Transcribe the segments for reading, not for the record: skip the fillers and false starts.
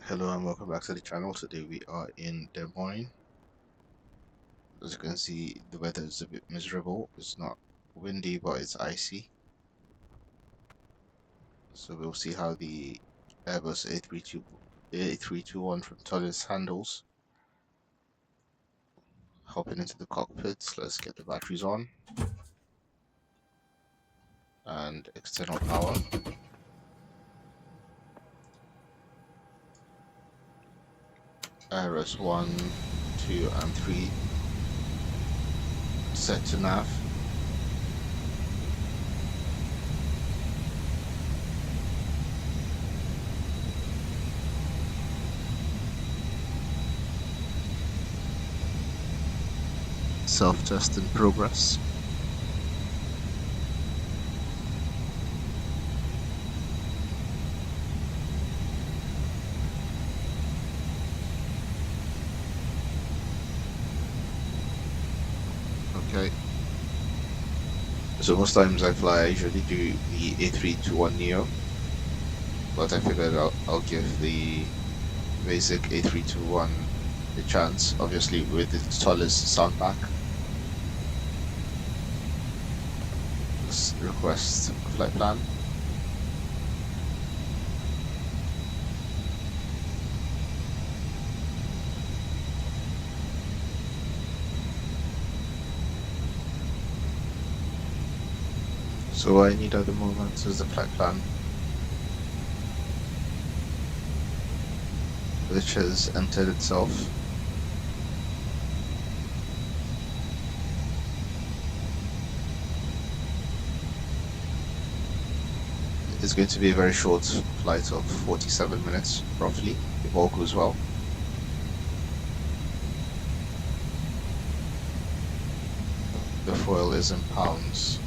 Hello and welcome back to the channel. Today we are in Des Moines. As you can see, the weather is a bit miserable. It's not windy, but it's icy. So we'll see how the Airbus A321 from ToLiss handles. Hopping into the cockpit, let's get the batteries on and external power. Arrows 1, 2 and 3 set to nav. Self-test in progress. Okay. So most times I fly, I usually do the A321 Neo, but I figured I'll give the basic A321 a chance, obviously with its ToLiss sound pack. Let's request flight plan. So what I need at the moment is the flight plan, which has entered itself. It's going to be a very short flight of 47 minutes, roughly, if all goes well. The foil is in pounds.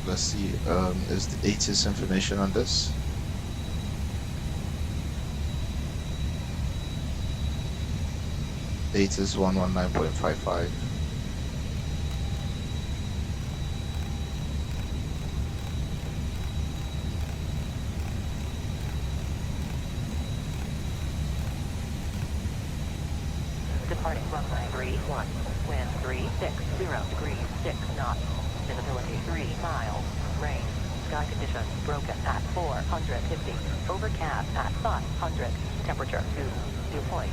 Let's see, is the ATIS information on this? ATIS 119.55. Departing runway 31, wind 360 degrees 6 knots, visibility 3 miles, rain, sky conditions broken at 450, overcast at 500, temperature 2.0,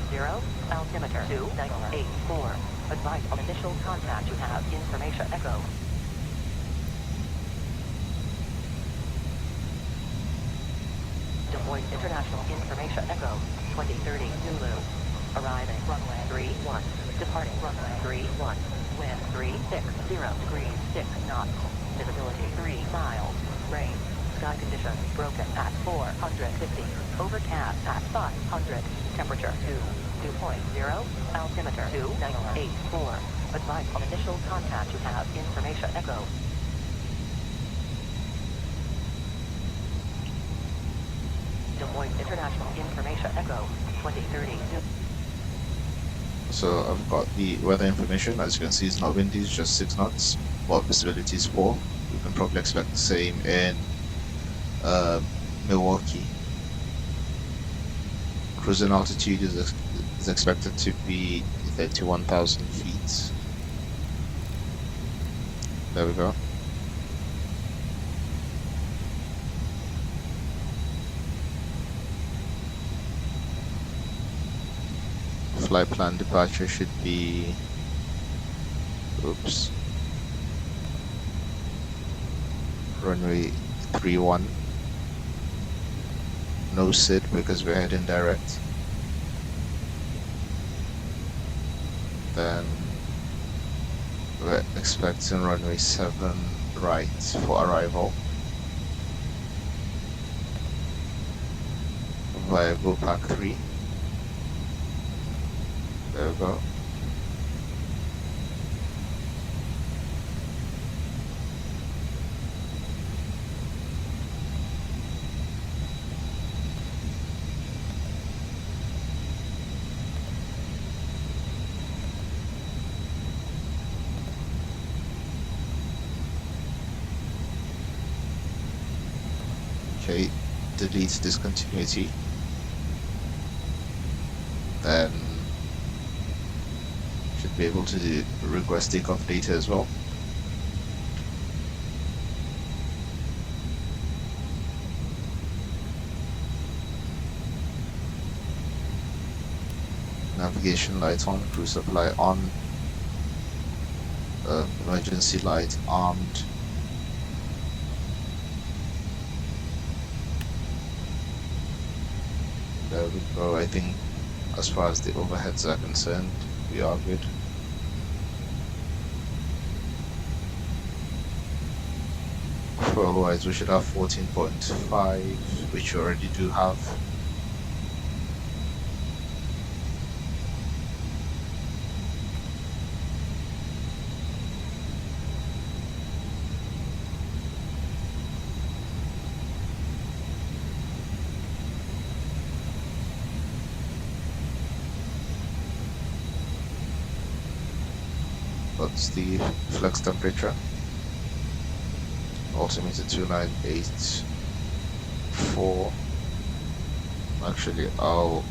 altimeter 2984, advice on initial contact you have information echo. Des Moines International Information Echo, 2030 Zulu. Arriving runway 31, departing runway 31, wind 360 degrees 6 knots, visibility 3 miles, rain, sky conditions broken at 450, overcast at 500, temperature 2.0, altimeter 2984, advice on initial contact you have information echo. Des Moines International Information Echo, 2030 Zulu. So I've got the weather information. As you can see, it's not windy, it's just 6 knots, but visibility is poor. You can probably expect the same in Milwaukee. Cruising altitude is expected to be 31,000 feet. There we go. Flight plan departure should be, runway 31. No SID because we're heading direct. Then we're expecting runway 7 right for arrival via Go Pack 3. There we go. delete discontinuity, then should be able to request takeoff data as well. Navigation light on, crew supply on, emergency light armed. There we go. I think as far as the overheads are concerned, we are good. Otherwise, we should have 14.5, which we already do have. What's the flex temperature? Altimeter 2984. Actually, I'll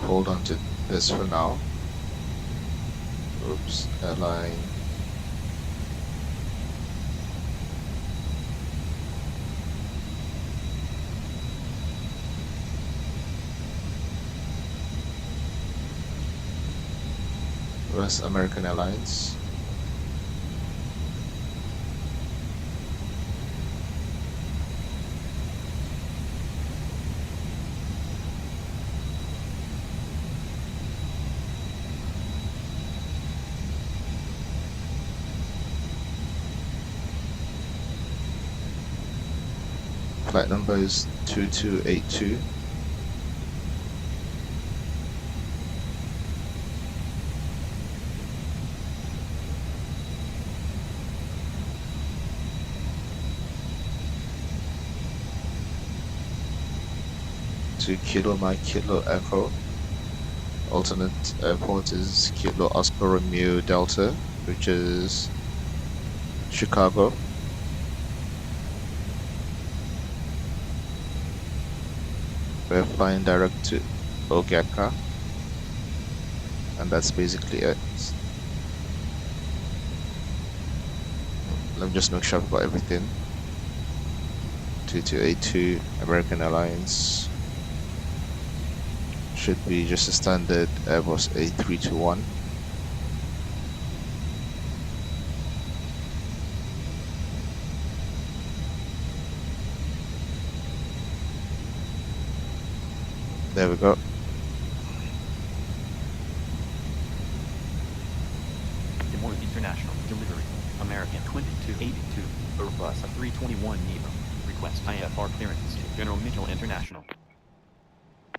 hold on to this for now. Oops, airline. US American Airlines. Flight number is 2282. To Kilo Mike Kilo Echo. Alternate airport is Kilo Oscar Romeo Delta, which is Chicago. We're flying direct to Ogatka, and that's basically it. Let me just make sure I've got everything. 2282 American Airlines. Should be just a standard Airbus A321. There we go. Des Moines International delivery. American 2282 Airbus A321 Neo. Request IFR clearance to General Mitchell International.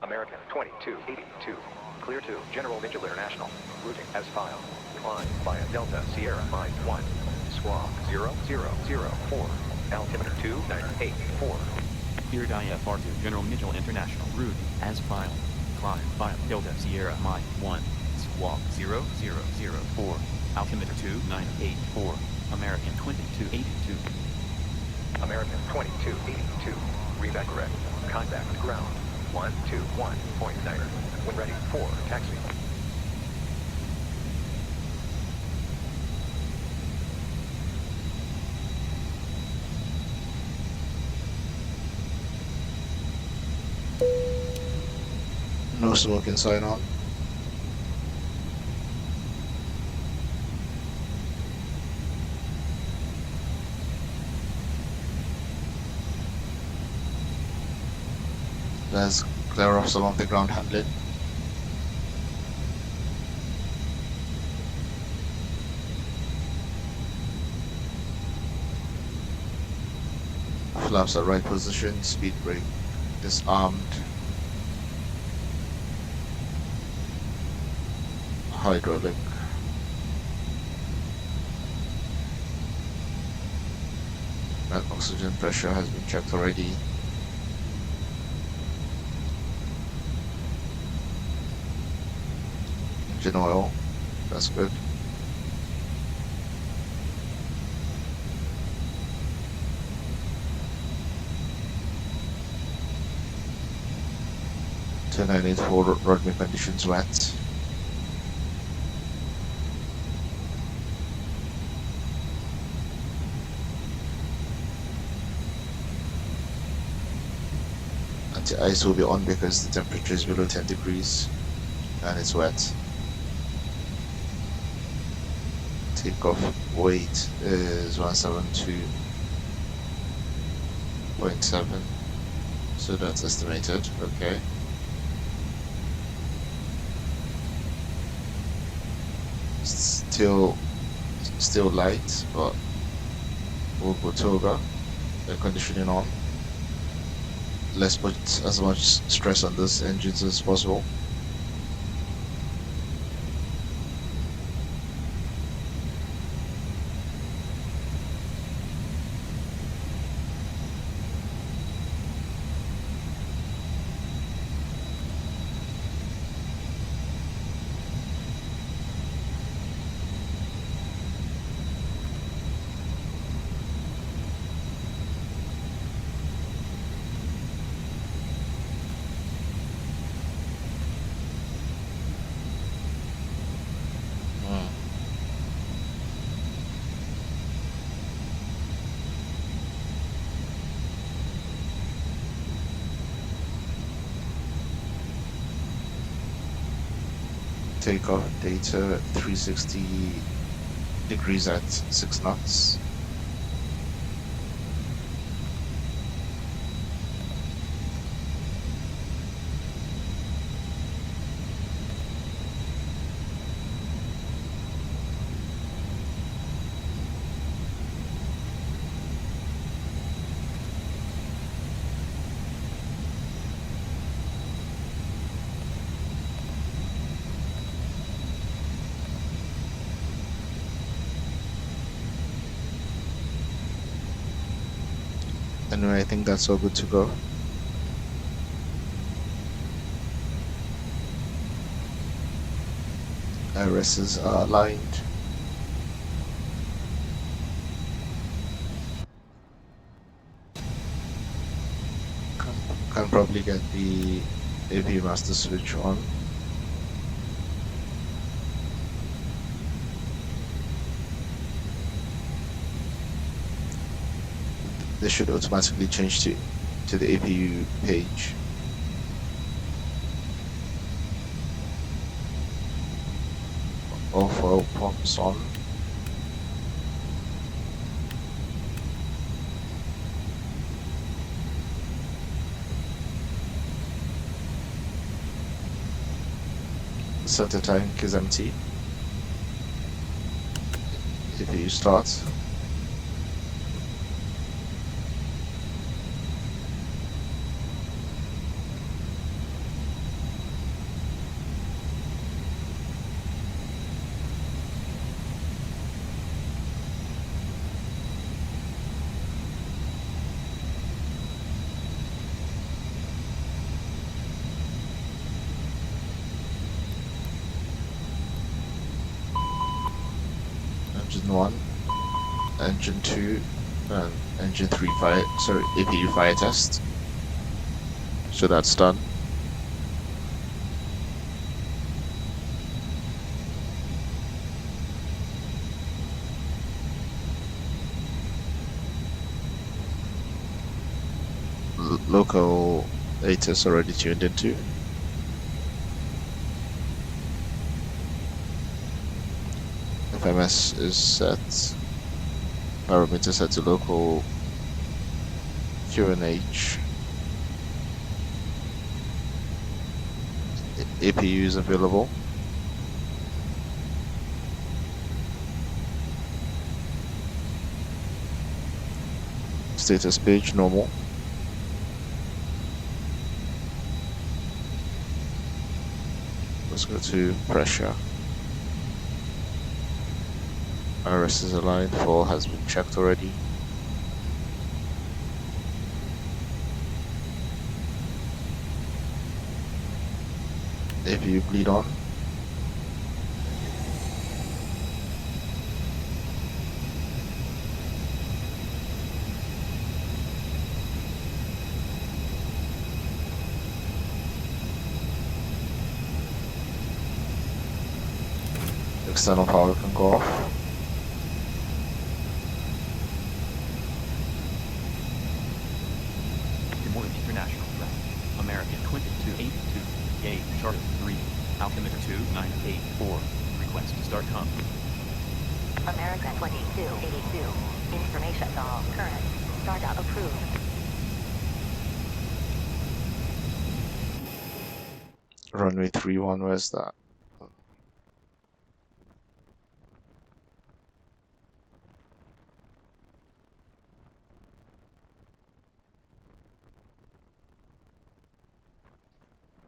American 2282, clear to General Mitchell International, routing as filed, climb via Delta Sierra Mike 1, squawk 0004, altimeter 2984. Cleared IFR to General Mitchell International, route as filed, climb via Delta Sierra Mike 1, squawk 0004, altimeter 2984, American 2282. American 2282, read that correct, contact ground. 121.9. When ready for taxi. No smoking sign on. Let's clear off some of the ground handling. Flaps are right position, speed brake disarmed. Hydraulic. That oxygen pressure has been checked already. Engine oil, that's good. 1094 roadway conditions wet. Anti-ice will be on because the temperature is below 10 degrees and it's wet. Takeoff weight is 172.7, so that's estimated. Okay. Still light, but we'll go toga, air conditioning on. Let's put as much stress on those engines as possible. Takeoff data 360 degrees at 6 knots. Anyway, I think that's all good to go. IRSs are aligned. Can probably get the AV master switch on. They should automatically change to the APU page. All foil pumps on. Center tank is empty. APU starts. Engine 1, Engine 2, and Engine 3 fire, sorry, APU fire test. So that's done. Local ATIS already tuned into. FMS is set. Parameter set to local QNH. APU is available. Status page normal. Let's go to pressure. RS is aligned, fall has been checked already. APU bleed on. external power can go off. Des Moines International Flight. American 2282. Gauge chart 3. Altimeter 2984. Request to start comp. American 2282. Information all current. Startup approved. Runway 31, where's that?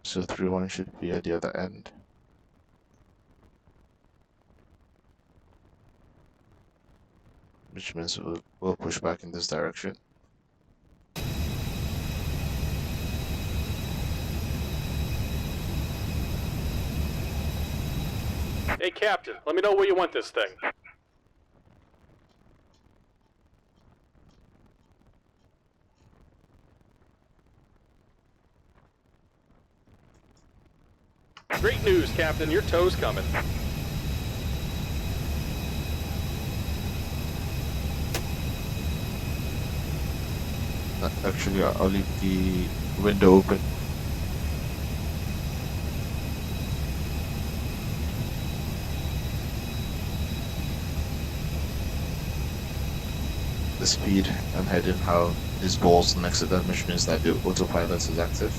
So 31 should be at the other end. Which means we'll push back in this direction. Hey, Captain, let me know where you want this thing. Great news, Captain. Your tow's coming. Actually, I'll leave the window open. The speed I'm heading, how these balls next to that, which means that the autopilot is active.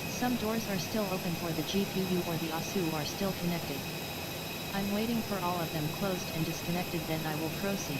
Some doors are still open for the GPU or the ASU are still connected. I'm waiting for all of them closed and disconnected, then I will proceed.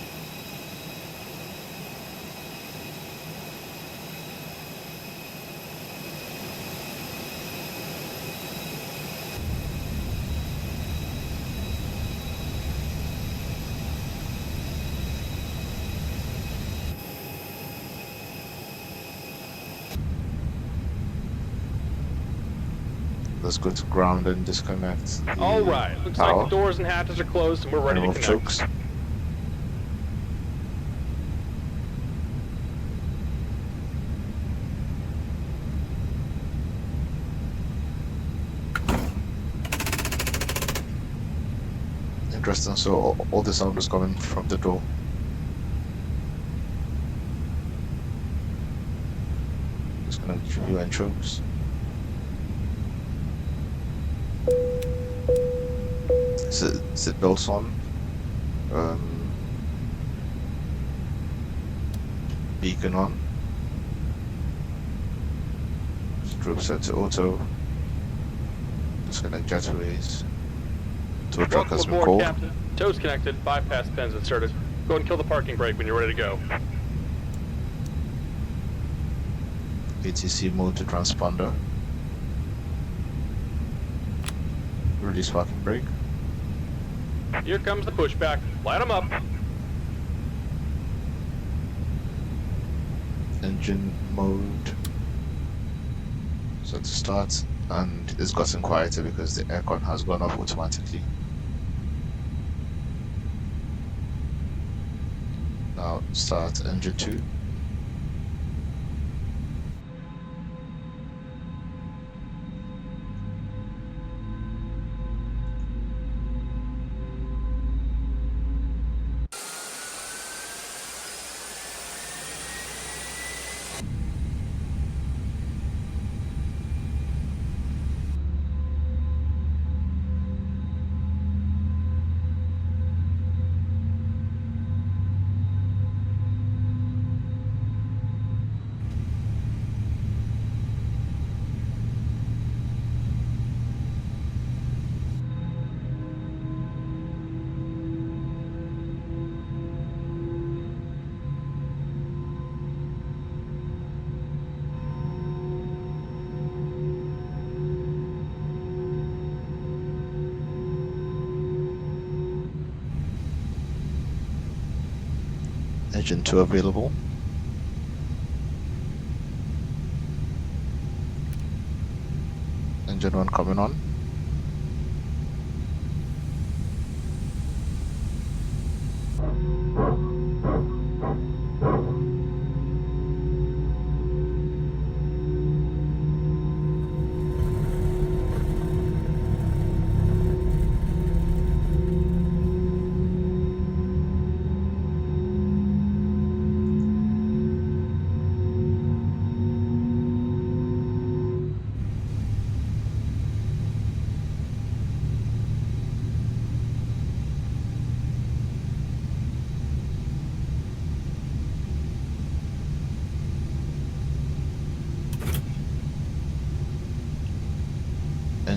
Let's go to ground and disconnect. All right. Looks like the doors and hatches are closed and we're ready to Remove connect. chokes. Interesting, so all the sound is coming from the door. Disconnect GPU and chokes. Seat belts on. Beacon on. Strobe set to auto. Disconnect jetways. Tow truck has been Welcome aboard, called. Captain. Tow's connected. Bypass pins inserted. Go ahead and kill the parking brake when you're ready to go. ATC mode to transponder. Release parking brake. Here comes the pushback. Light them up. Engine mode. So to start, and it's gotten quieter because the aircon has gone off automatically. Now start engine 2. Engine 2 available. Engine 1 coming on.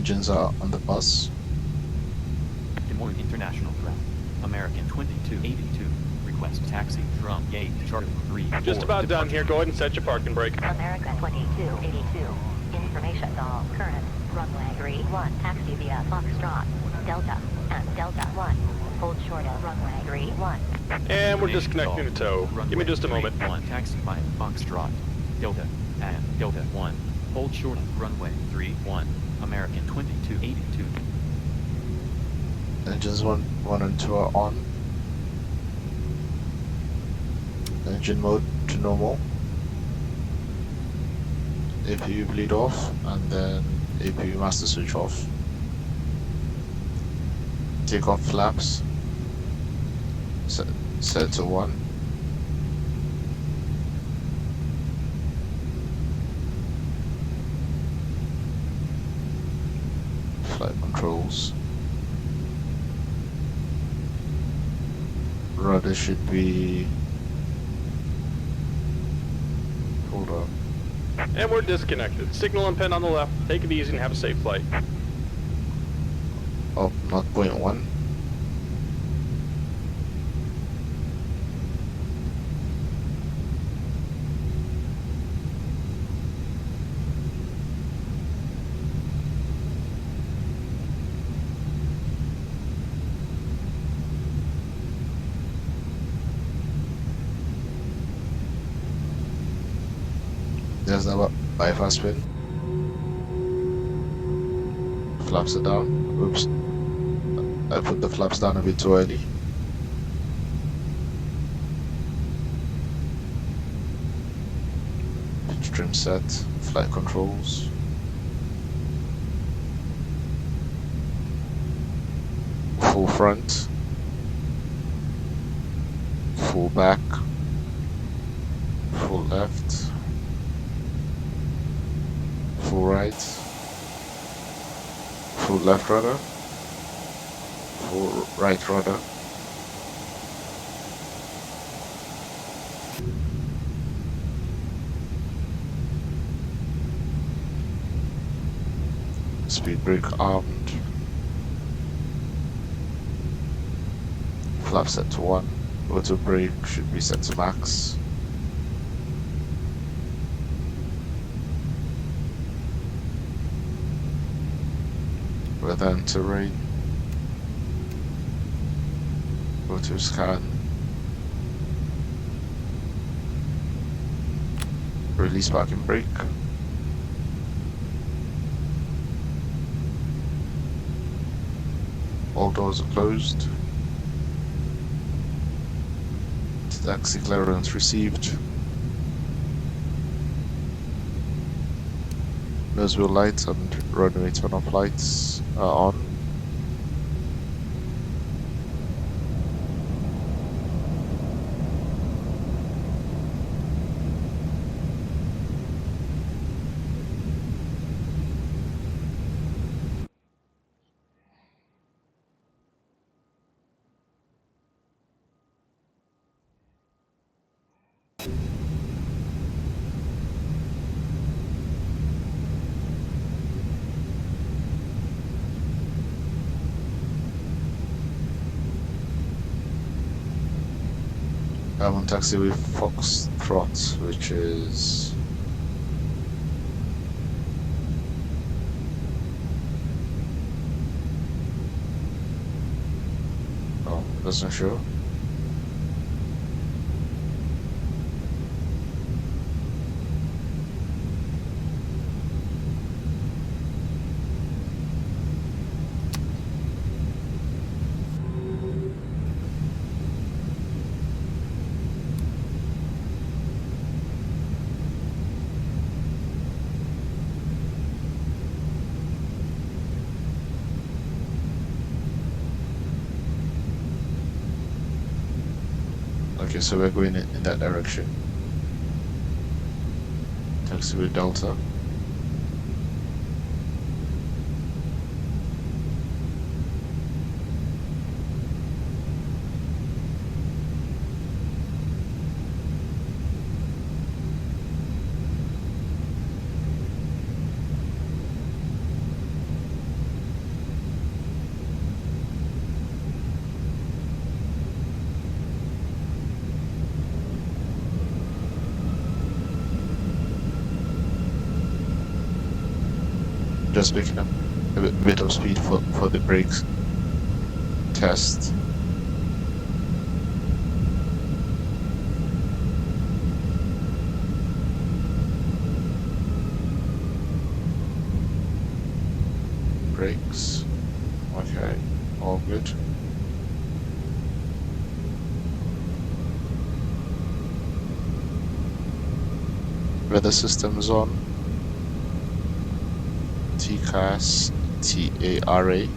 Engines are on the bus. Des Moines International Ground. American 2282. Request taxi from gate Charlie 3. Just about done here. Go ahead and set your parking brake. America 2282. Information all current. Runway 31. Taxi via Foxtrot, Delta, and Delta 1. Hold short of runway 31. And we're disconnecting the tow. Give me just a moment. 1 taxi by Foxtrot, Delta, and Delta 1. Hold short of runway 31. American 2282. Engines 1 and 2 are on. Engine mode to normal. APU bleed off, and then APU master switch off. Take off flaps. Set to 1. Flight controls. Rudder should be. Hold on. And we're disconnected. Signal and pin on the left. Take it easy and have a safe flight. Up 0.1. There's the bypass spin. Flaps are down. Oops. I put the flaps down a bit too early. Pitch trim set. Flight controls. Full front. Full back. Full left. Full right, full left rudder, full right rudder, speed brake armed, flap set to 1, auto brake should be set to max. Weather and terrain, auto scan, release parking brake, all doors are closed, taxi clearance received, nose wheel lights and runway turn off lights are on. I'm on taxi with Foxtrot, which is doesn't show. Okay, so we're going in that direction. Taxi with Delta. just picking up a bit of speed for the brakes test. Brakes. Okay, all good. Weather systems on. TCAS, TARA.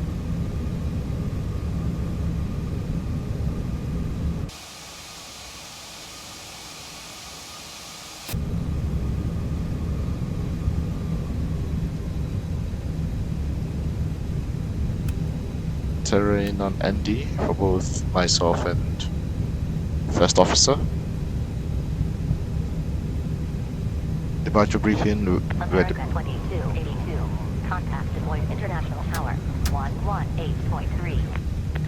Terrain on ND for both myself and first officer. Departure briefing. America 2282. Contact Des Moines International Tower 118.3.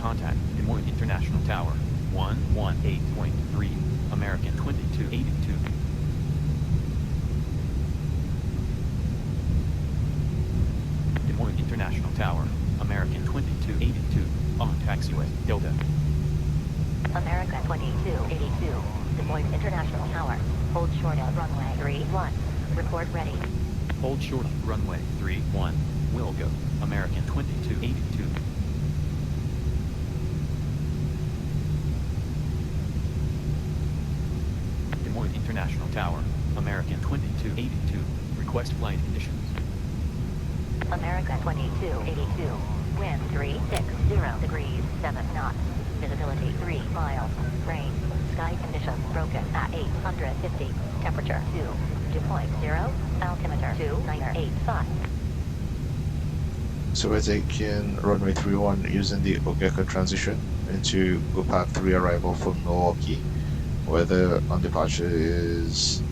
Contact Des Moines International Tower 118.3. American 2282. Des Moines International Tower, American 2282, on taxiway, Delta. America 2282. Des Moines International Tower. Hold short of runway 31. Report ready. Hold short, runway 31, will go, American 2282. Des Moines International Tower, American 2282, request flight conditions. America 2282. Wind 360 degrees 7 knots. Visibility 3 miles. Rain. Sky conditions broken at 850. Temperature 2. Dew point 0. Altimeter 2985. So we're taking runway 31 using the Ogeka transition into Go Park 3 arrival from Milwaukee. Weather on departure is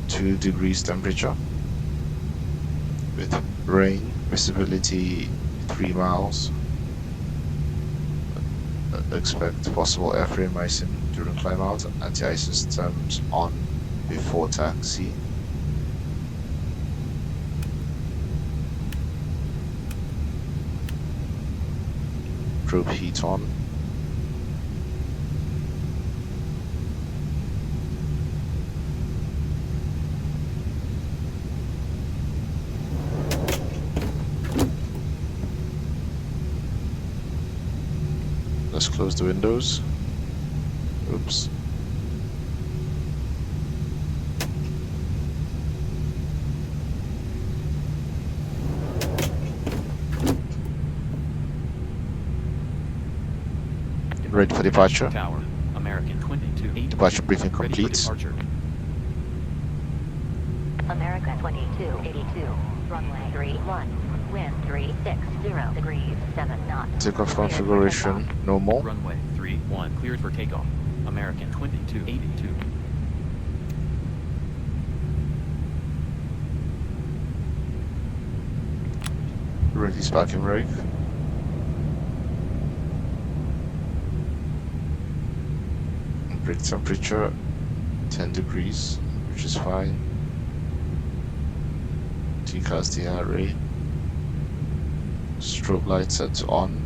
2 degrees temperature with rain, visibility 3 miles. Expect possible airframe icing during climb out, anti-ice systems on before taxi. Probe heat on. Let's close the windows. Oops. Ready for departure. Tower, American 2282. Departure briefing Ready for complete. departure. America 2282. Runway 31. Wind 360 degrees 7 knots. Takeoff Cleared for configuration takeoff. normal. Runway 31, cleared for takeoff, American 2282. Release parking brake. Brake temperature 10 degrees, which is fine. TCAS DRA. Strobe light set to on.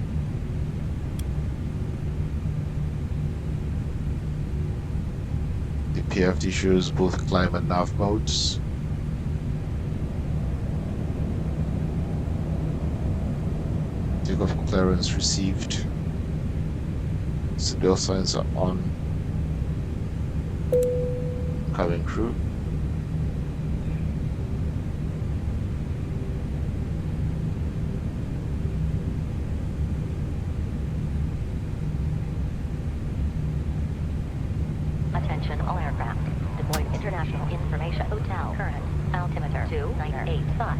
The PFD shows both climb and nav modes. Takeoff clearance received. Seatbelt signs are on. Cabin crew. Attention all aircraft. Des Moines International Information Hotel. Current altimeter 2985.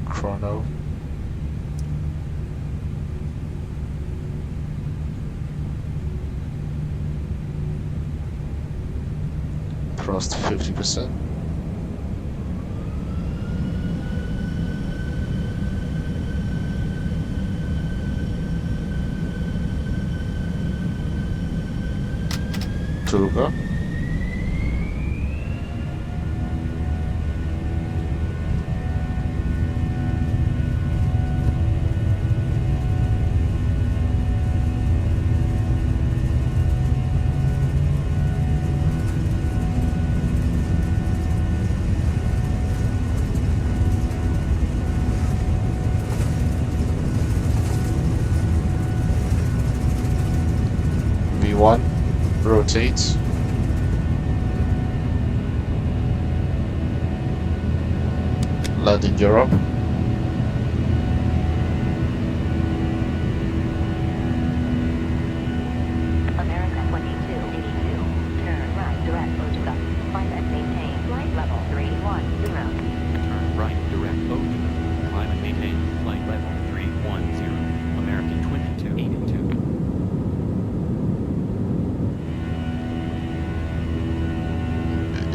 Chrono. throttles to 50%. Tuga. V1, rotate. Land in Europe. America 2282. Turn right direct Ojuga. Climb and maintain flight level 310. Turn right direct Ojuga. Climb and maintain flight level 310. American 2282.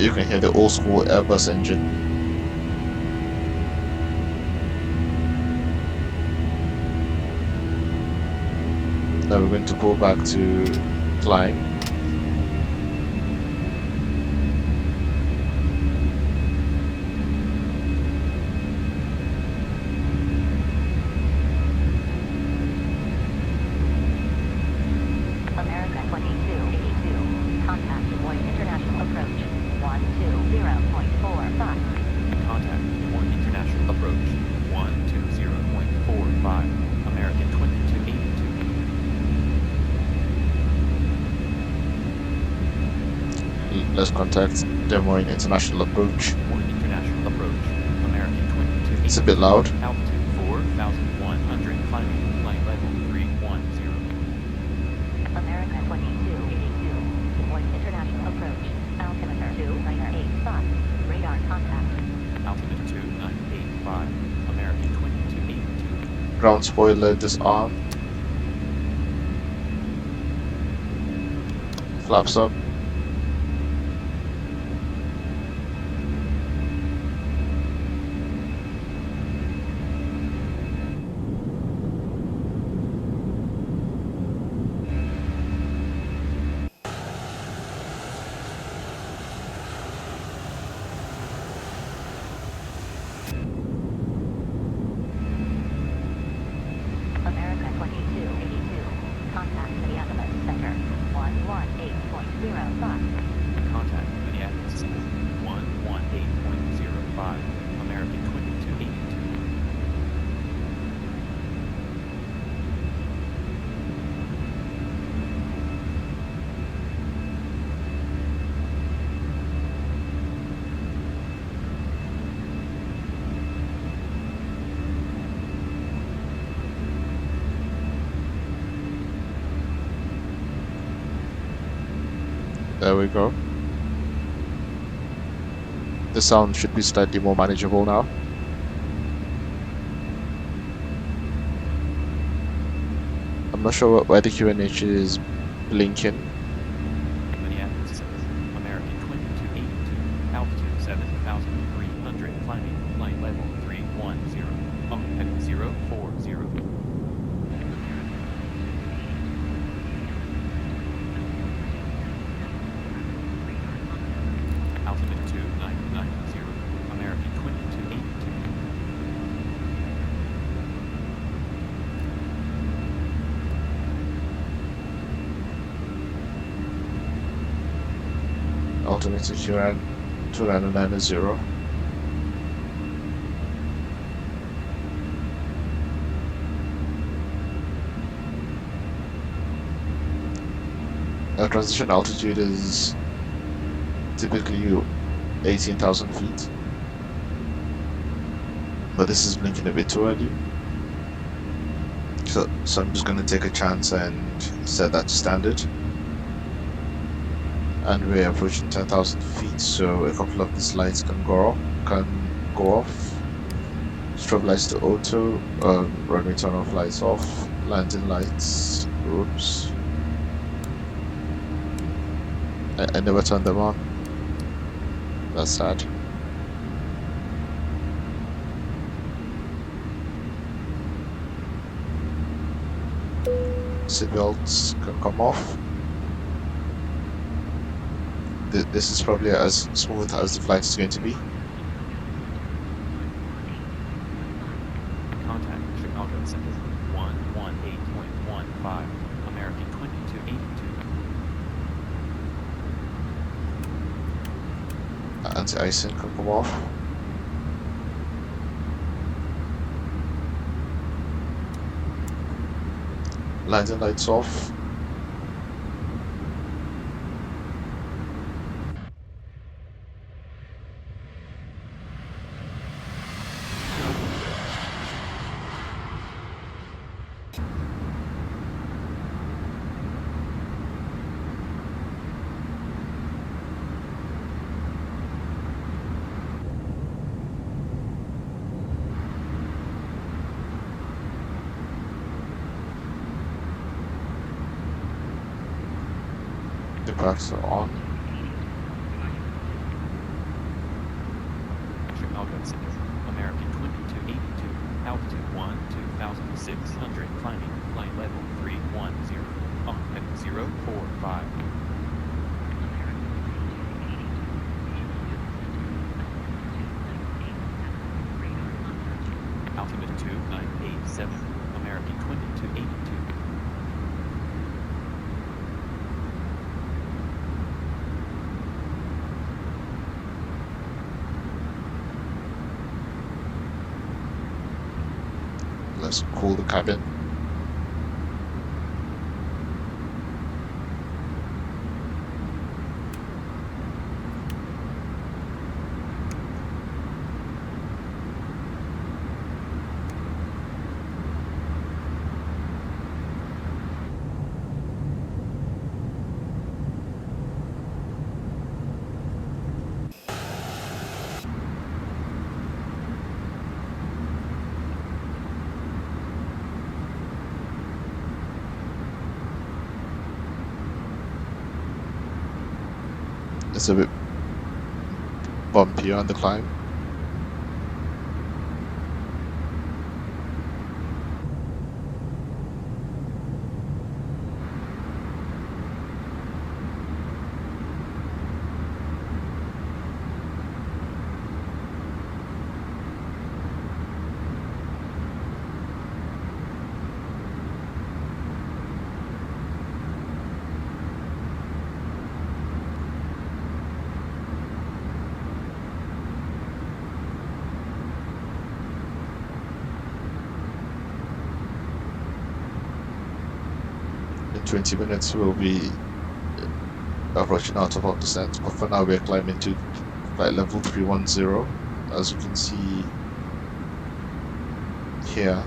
You can hear the old school Airbus engine. Now we're going to pull back to climb. America 2282. Contact Des Moines International Approach 120.45. Contact Des Moines International Approach 120.45. American 2282. Let's contact Des Moines International Approach. Des Moines International Approach. American 2282. It's a bit loud. Altitude 4,100. Climbing. Flight level 310. America 2282. Des Moines International Approach. Altimeter 2985. Radar contact. Altimeter 2985. American 2282. Ground spoiler disarmed. Flaps up. America 2282. Contact Minneapolis Center 118.05. Contact Minneapolis Center 118.05. American 2282. There we go. The sound should be slightly more manageable now. I'm not sure why the QNH is blinking. Minneapolis Center, American 2282, altitude 7,300, climbing, flight level 310, heading 040. Altimeter 2990, American 2282. Altimeter 2990. Our transition altitude is typically 18,000 feet, but this is blinking a bit too early. So I'm just going to take a chance and set that to standard. And we're approaching 10,000 feet, so a couple of these lights can go off. Strobe lights to auto, runway turn off lights off, landing lights, oops. I never turned them on. That's sad. Seatbelts can come off. This is probably as smooth as the flight is going to be. Contact Chicago Center 118.15, American 2282. Anti-icing can come off. Landing lights off. The brakes are on. Chicago Center, American 2282, altitude 12,600, climbing, flight level 310, on at 045. Altimeter 2987, American 2282. Let's cool the cabin. It's a bit bumpy on the climb. In 20 minutes we'll be approaching out of our descent, but for now we're climbing to flight level 310, as you can see here.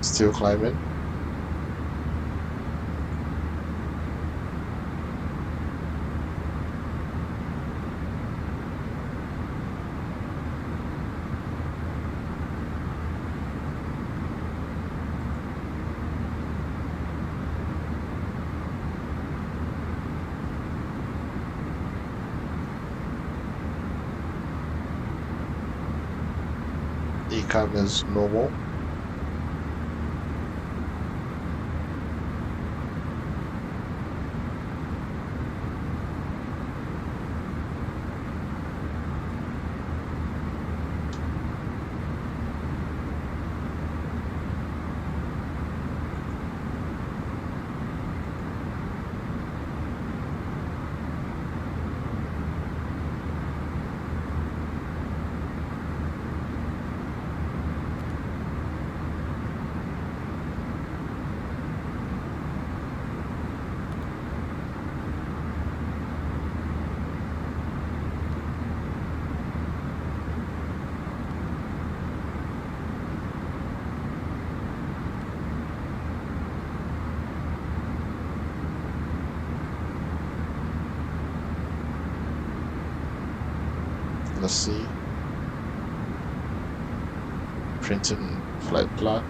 Still climbing. ACAM is normal. Let's see. Printing flight plan.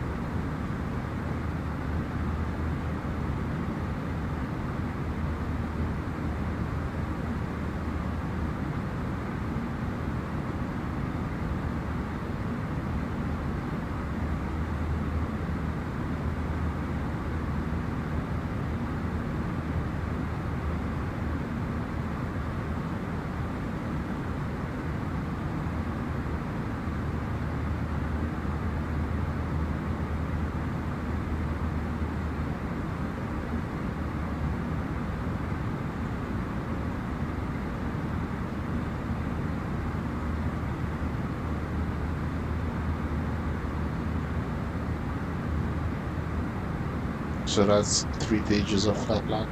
So that's 3 pages of flight plan.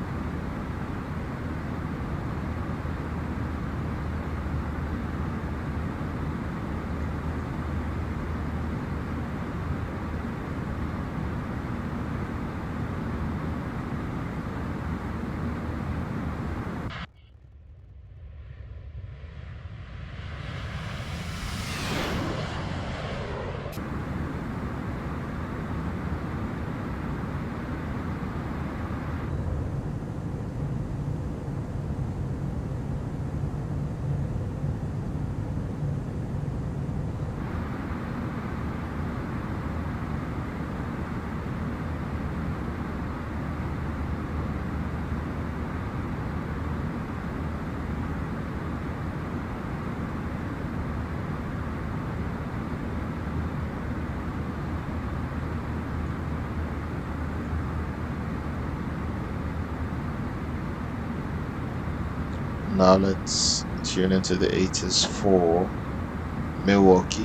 Now let's tune into the 80s for Milwaukee.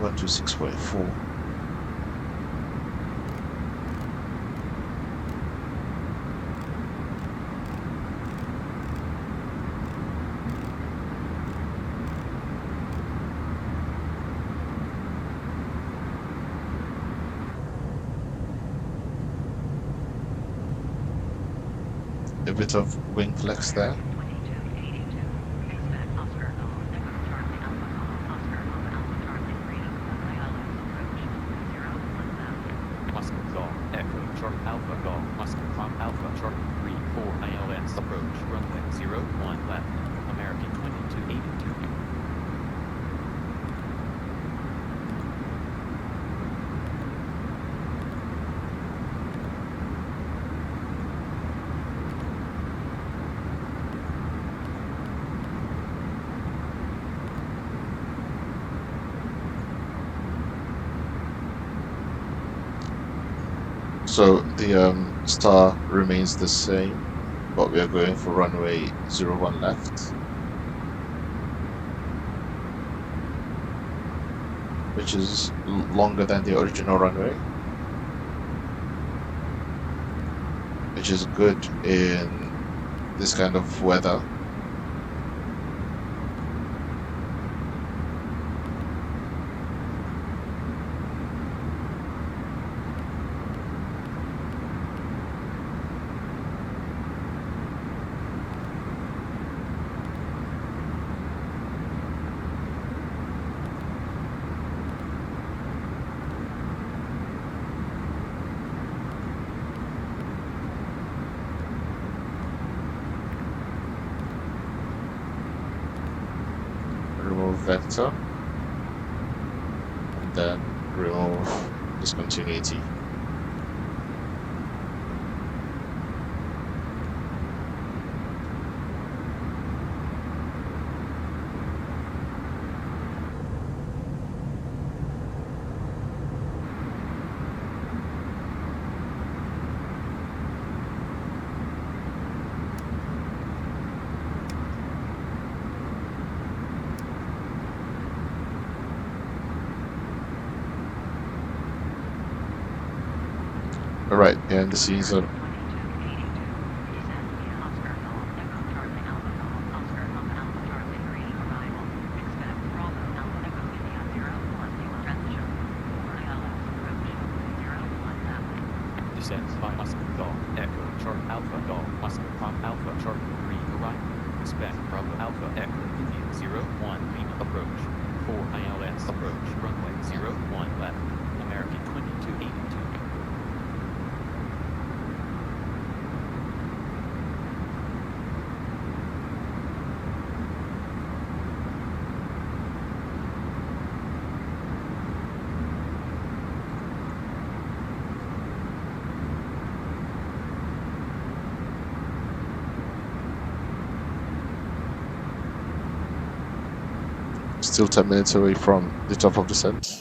One to 6.4. A bit of wing flex there. Oscar Golf, Echo, Sharp Alpha Golf, Oscar Pop Alpha, Sharp 3-4 ILS approach, runway 01 left, American 2282. So the star remains the same, but we are going for runway 01 left, which is longer than the original runway, which is good in this kind of weather. remove vector, and then remove discontinuity. Alright, behind the scenes of Descent by Oscar Golf Echo Charlie Alpha Golf Oscar Pop Alpha Charlie 3 arrival. Expect Bravo Alpha Echo India 01 Lima approach. 4 ILS approach runway 01 left. American 2282. still 10 minutes away from the top of descent.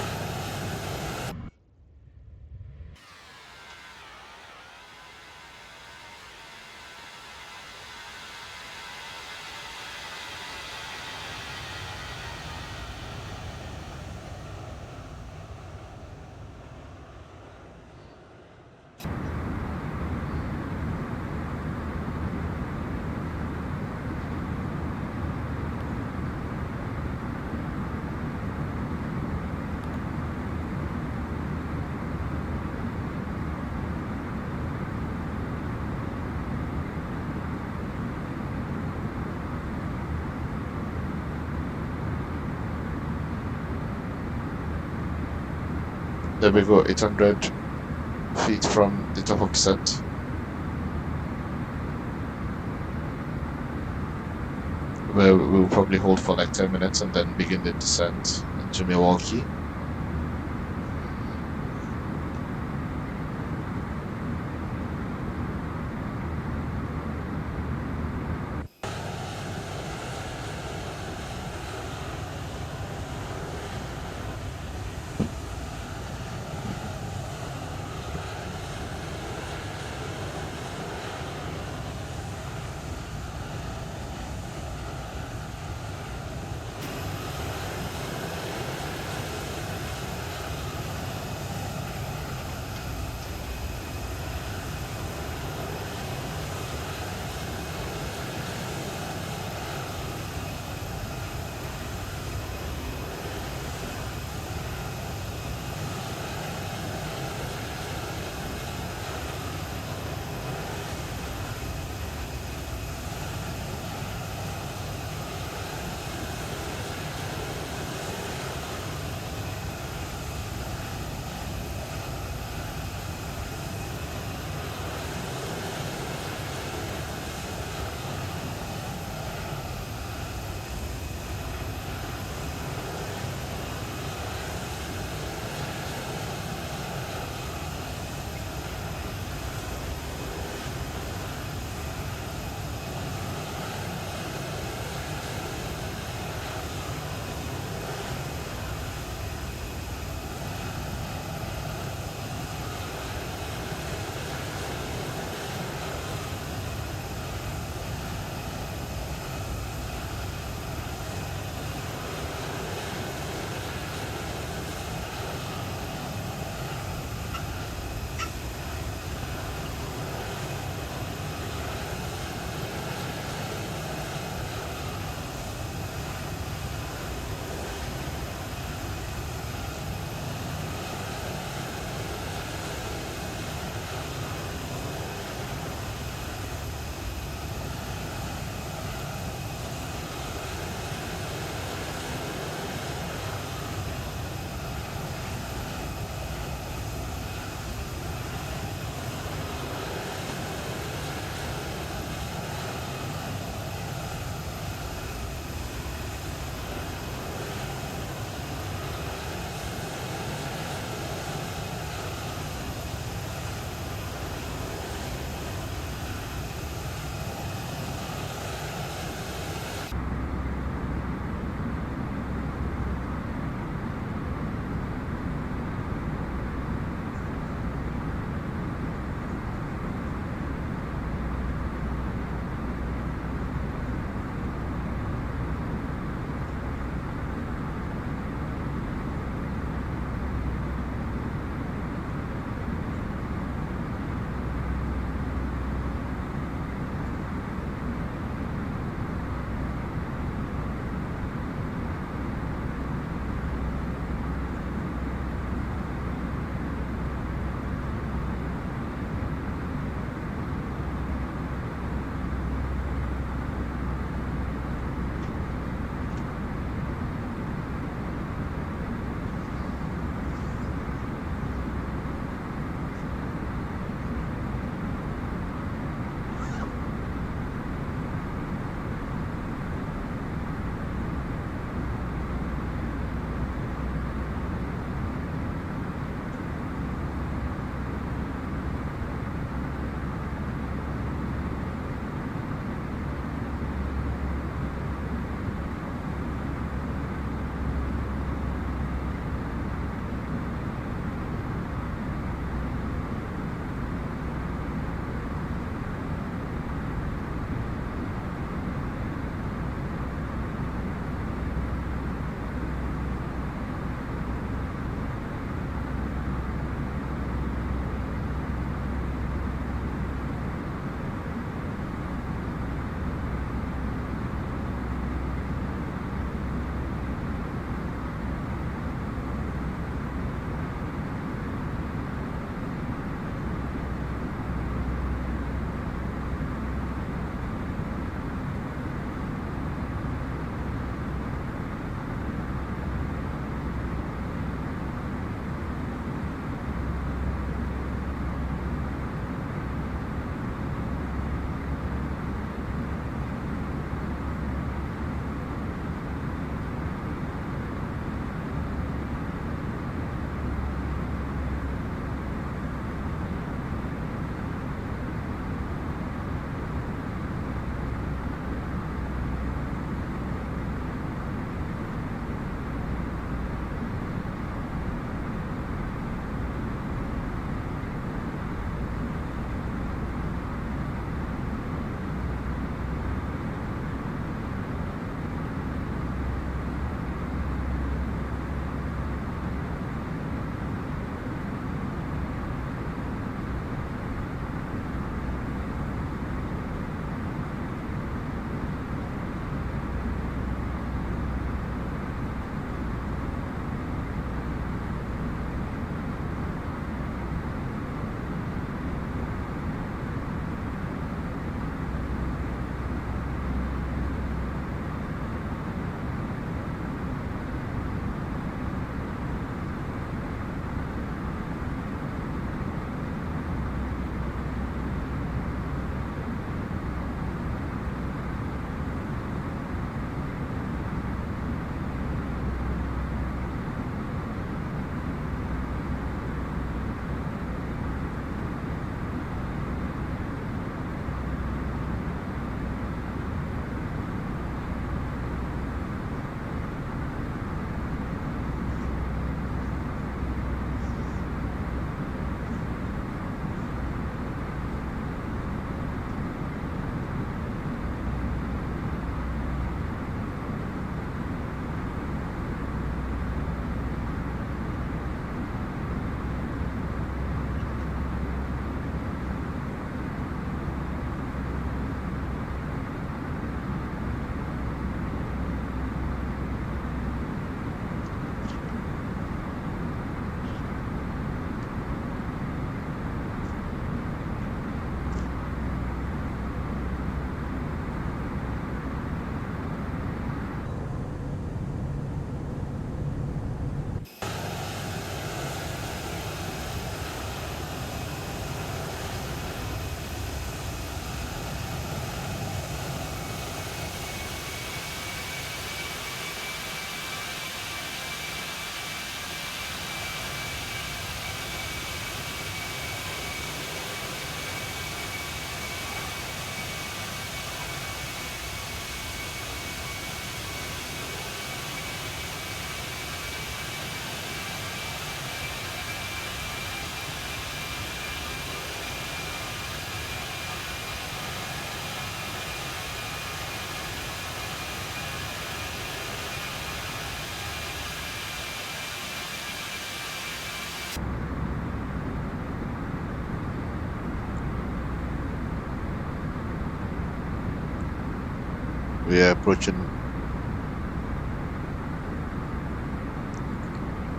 There we go, 800 feet from the top of descent. Where we'll probably hold for like 10 minutes and then begin the descent into Milwaukee.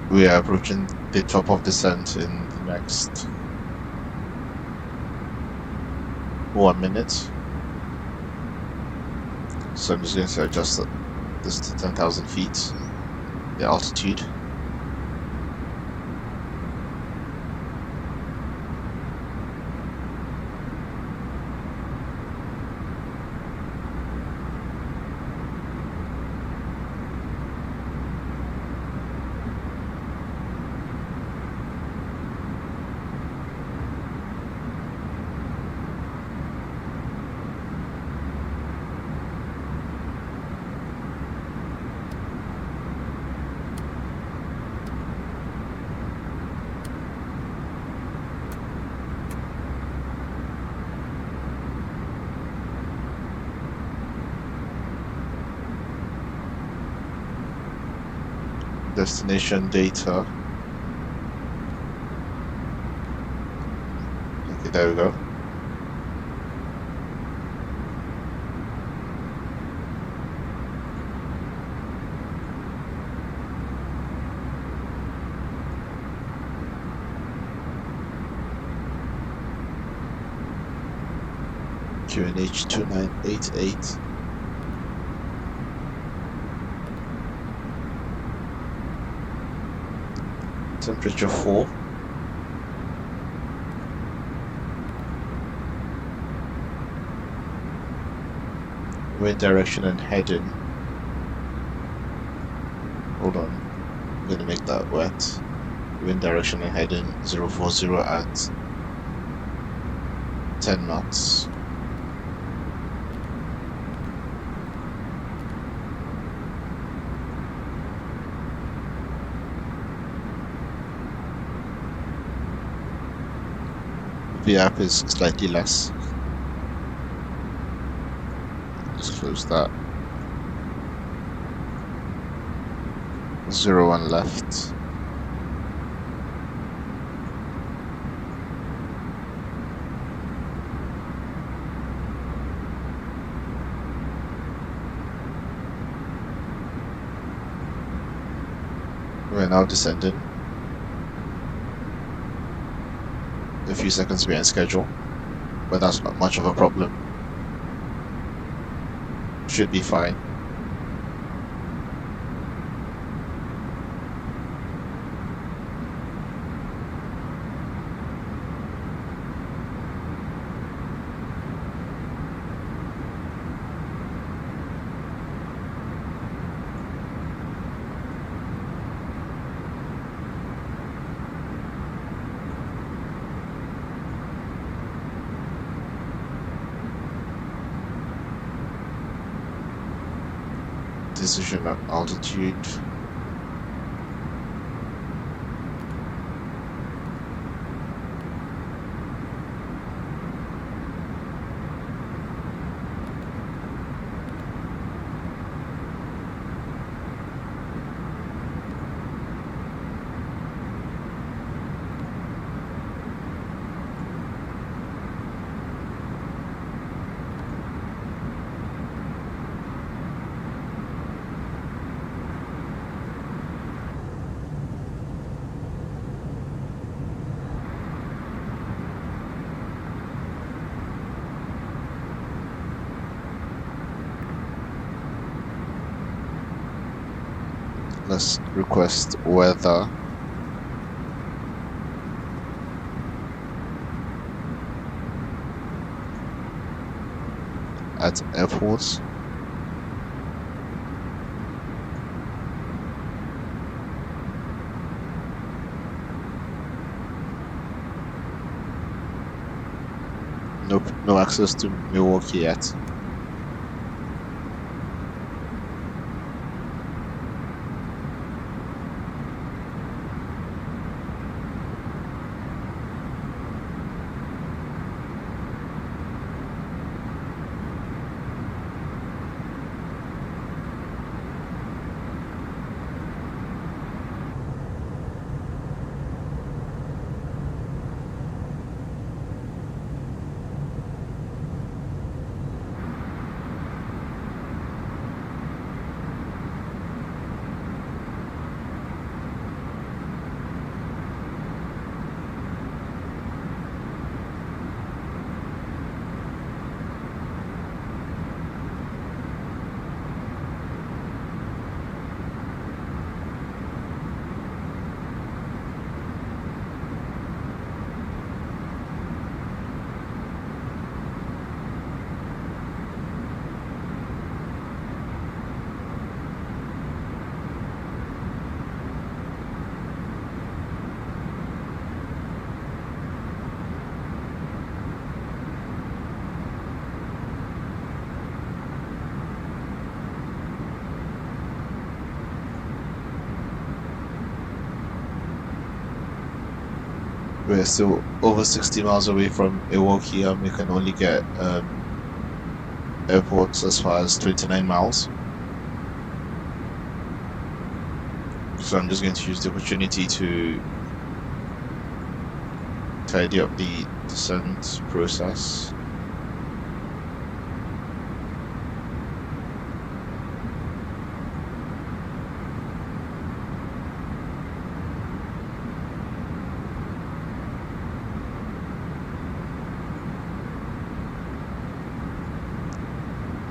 We are approaching the top of descent in the next 1 minute. So I'm just going to adjust this to 10,000 feet, the altitude. Destination data. Okay, there we go. QNH 2988. Temperature 4. Wind direction and heading. Hold on, I'm gonna make that wet. Wind direction and heading 040 at 10 knots. The app is slightly less. Just close that. 01 left. We're now descending. A few seconds behind schedule, but that's not much of a problem. Should be fine. Decision on altitude. Let's request weather. At airports. Nope, no access to Milwaukee yet. We're still over 60 miles away from Milwaukee, and we can only get airports as far as 29 miles. So I'm just going to use the opportunity to tidy up the descent process.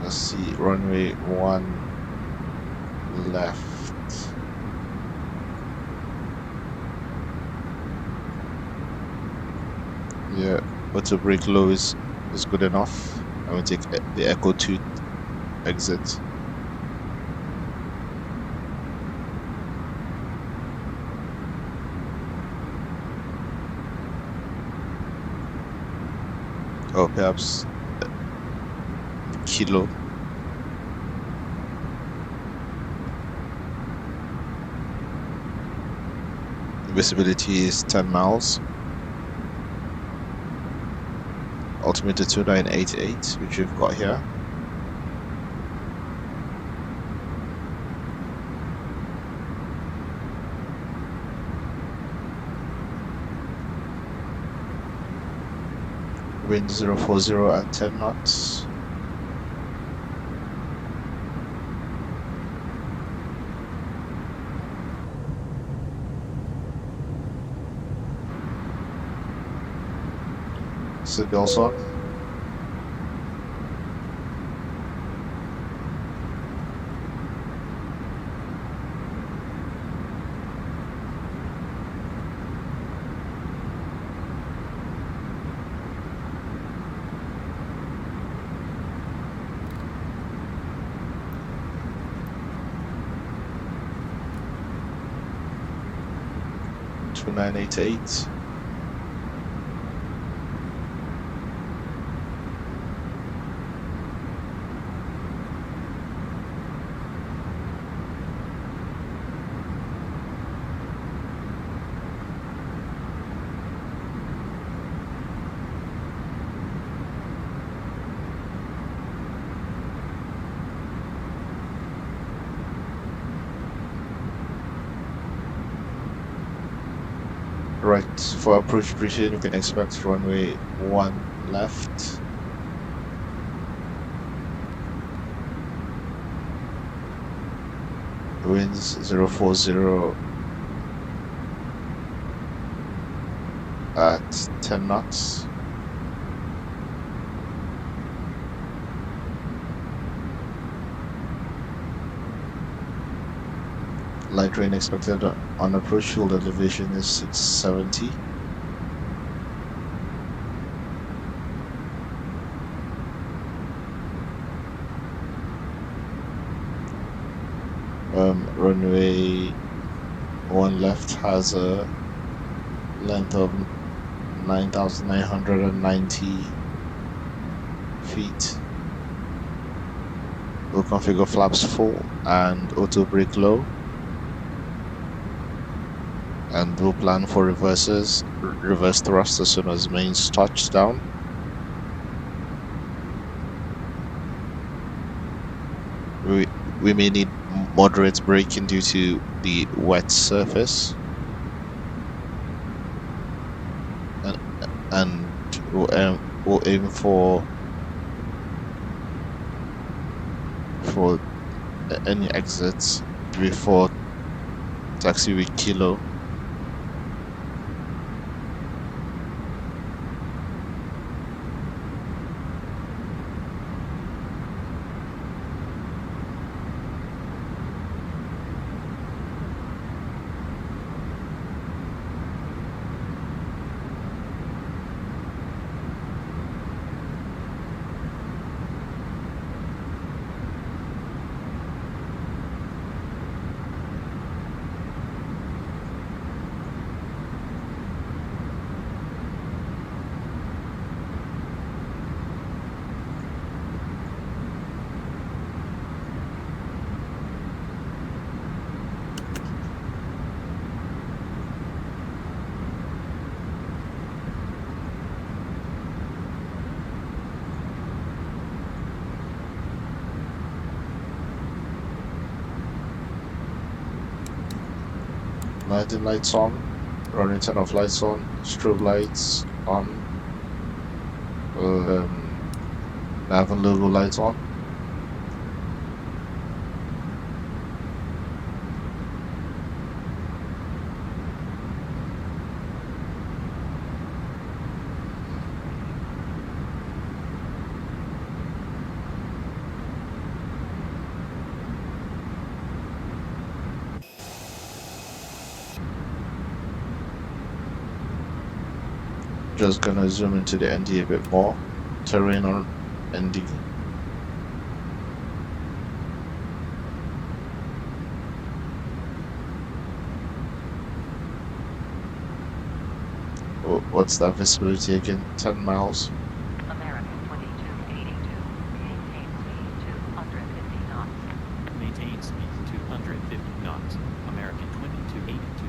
Let's see, runway 1 left. Yeah, auto brake low is good enough. I will take the Echo 2 exit. Or perhaps Kilo. Visibility is 10 miles. Altimeter 2988, which we've got here. Wind 040 at 10 knots. Signals on. Two 988. Right, for approach briefing, you can expect runway 1 left. Winds 040 at 10 knots. Light rain expected on approach. Fuel elevation is 670. Runway 1 left has a length of 9,990 feet. We'll configure flaps full and auto brake low. And we'll plan for reverse thrust as soon as mains touch down. We may need moderate braking due to the wet surface, and we'll aim for any exits before taxi with Kilo. landing lights on, running turn off lights on, strobe lights on, nav and logo lights on. Just gonna zoom into the ND a bit more. Terrain on ND. What's that visibility again? 10 miles. American 2282. Maintain speed 250 knots. Maintain speed 250 knots. American 2282.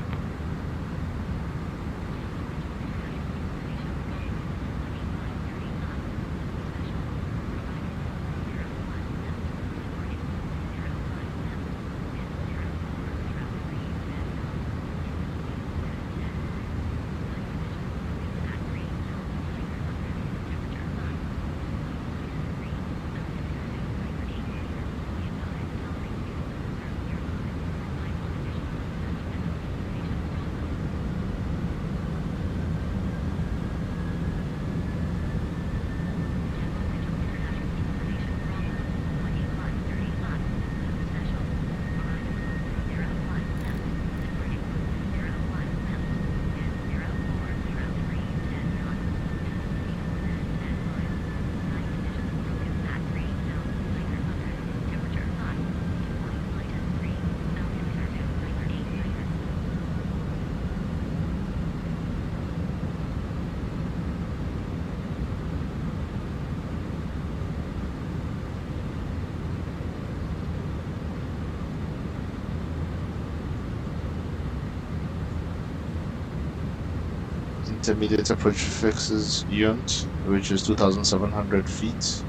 Intermediate approach fixes Yunt, which is 2,700 feet.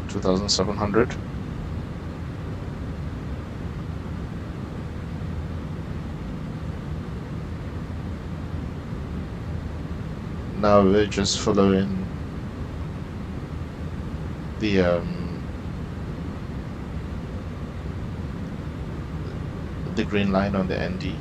$2,700. Now we're just following the green line on the ND.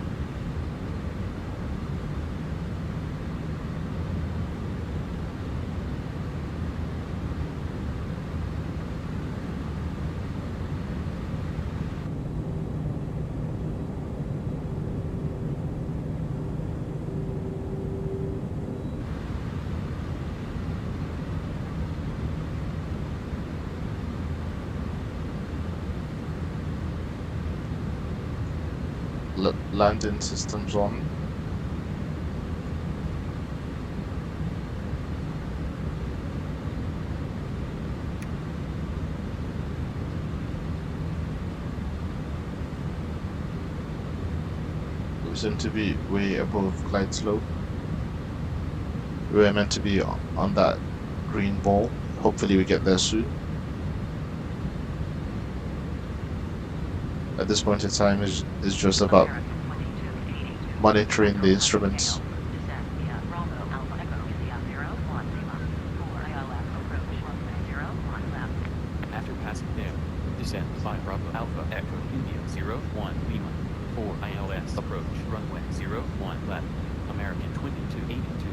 Landing systems on. We seem to be way above glide slope. We're meant to be on that green ball. Hopefully we get there soon. At this point in time is just about monitoring the instruments. After passing there, descend by Bravo Alpha Echo India 01 Lima 4 ILS approach runway 01 left, American 2282.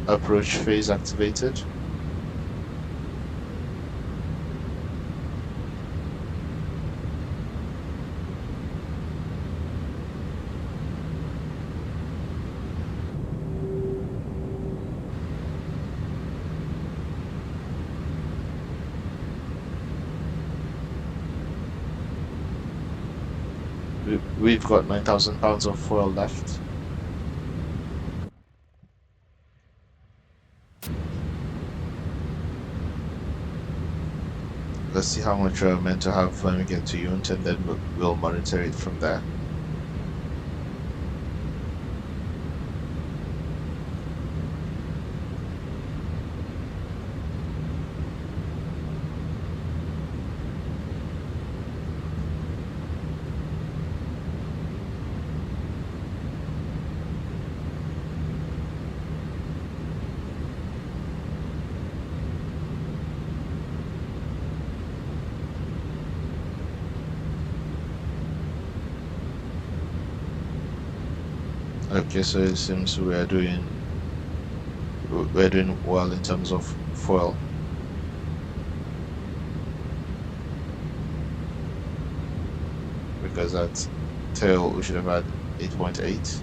Approach phase activated. We've got 9,000 pounds of foil left. Let's see how much we're meant to have when we get to Yunt, and then we'll monitor it from there. Okay, so it seems we're doing well in terms of foil. Because at tail we should have had 8.8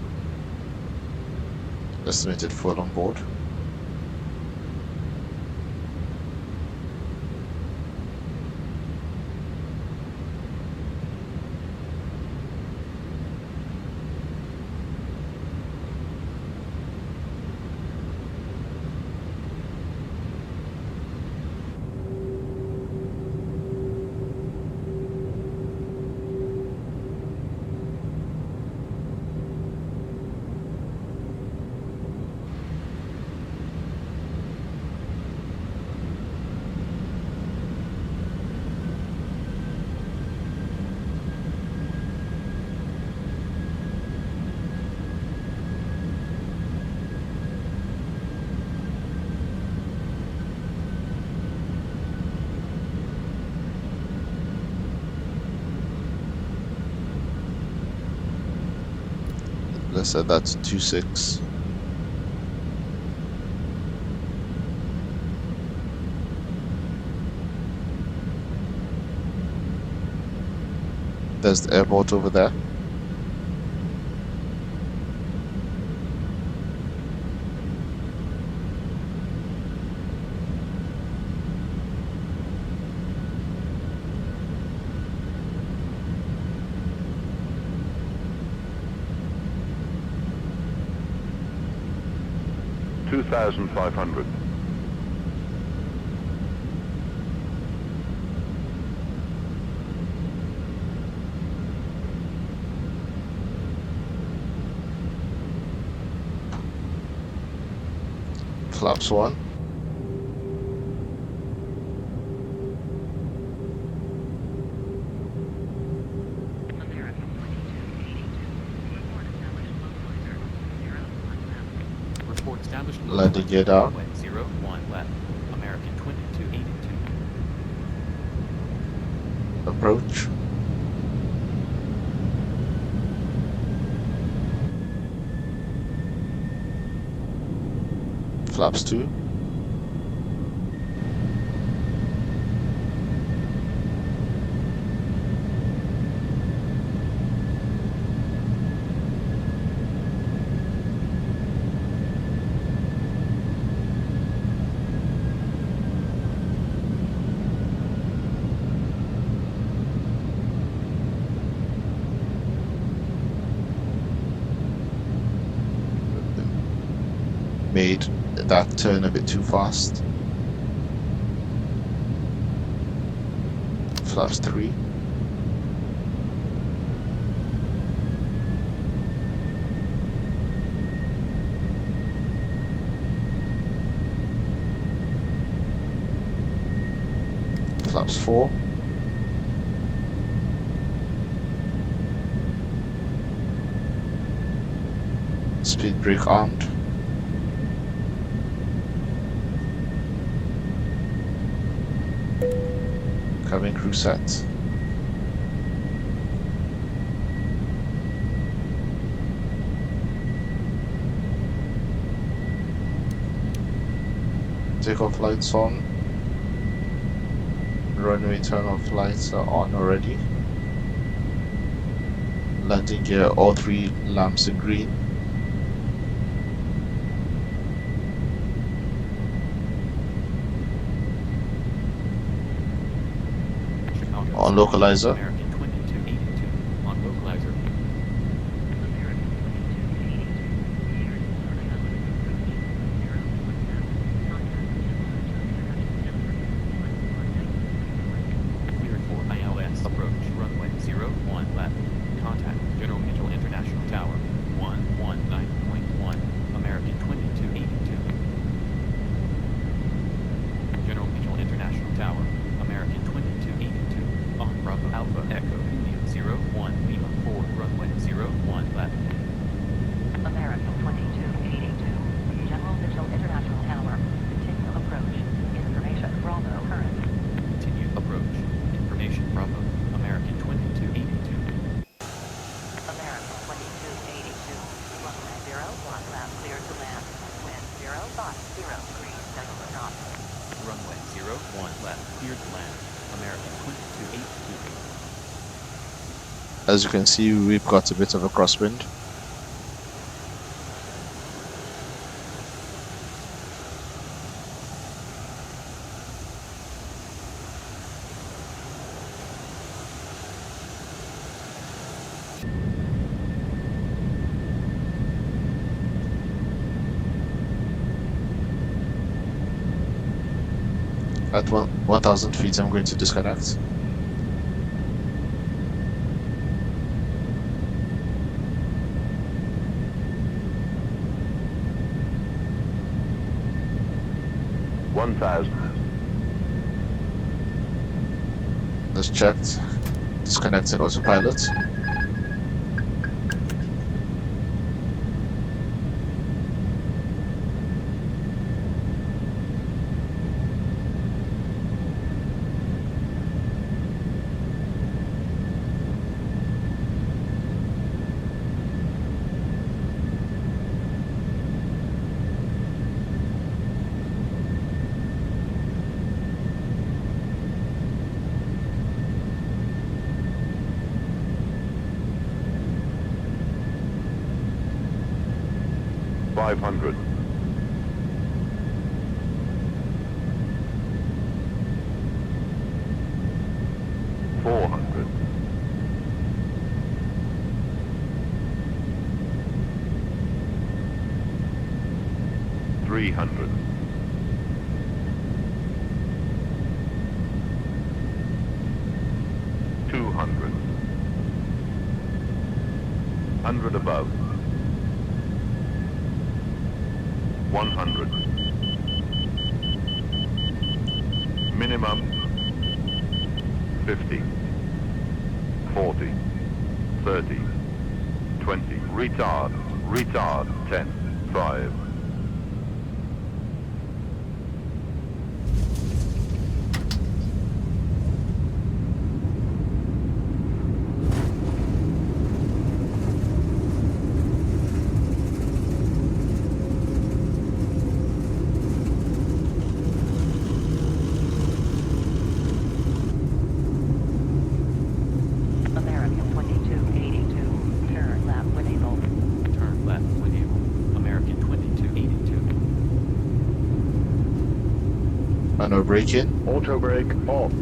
estimated foil on board. Let's set that to 2.6. There's the airport over there. $2,500. Flaps 1. Report established. Landing gear down. Runway 01 left. American 2282. Approach. Flaps 2. Made that turn a bit too fast. Flaps 3. Flaps 4. Speed brake armed. Cabin crew set. Takeoff lights on. Runway turn off lights are on already. Landing gear, all 3 lamps in green. On localizer. American 2282 on localizer. 1 left, cleared to land. American 2282. As you can see, we've got a bit of a crosswind. At 1,000 feet, I'm going to disconnect. That's checked. Disconnected autopilot. $500. $400. $300. $200. 100 above. 100. Minimum 50. 40. 30. 20. Retard. Retard. 10. 5. American 2282. Turn left when able. Turn left when able. American 2282. Manual braking. Auto brake off.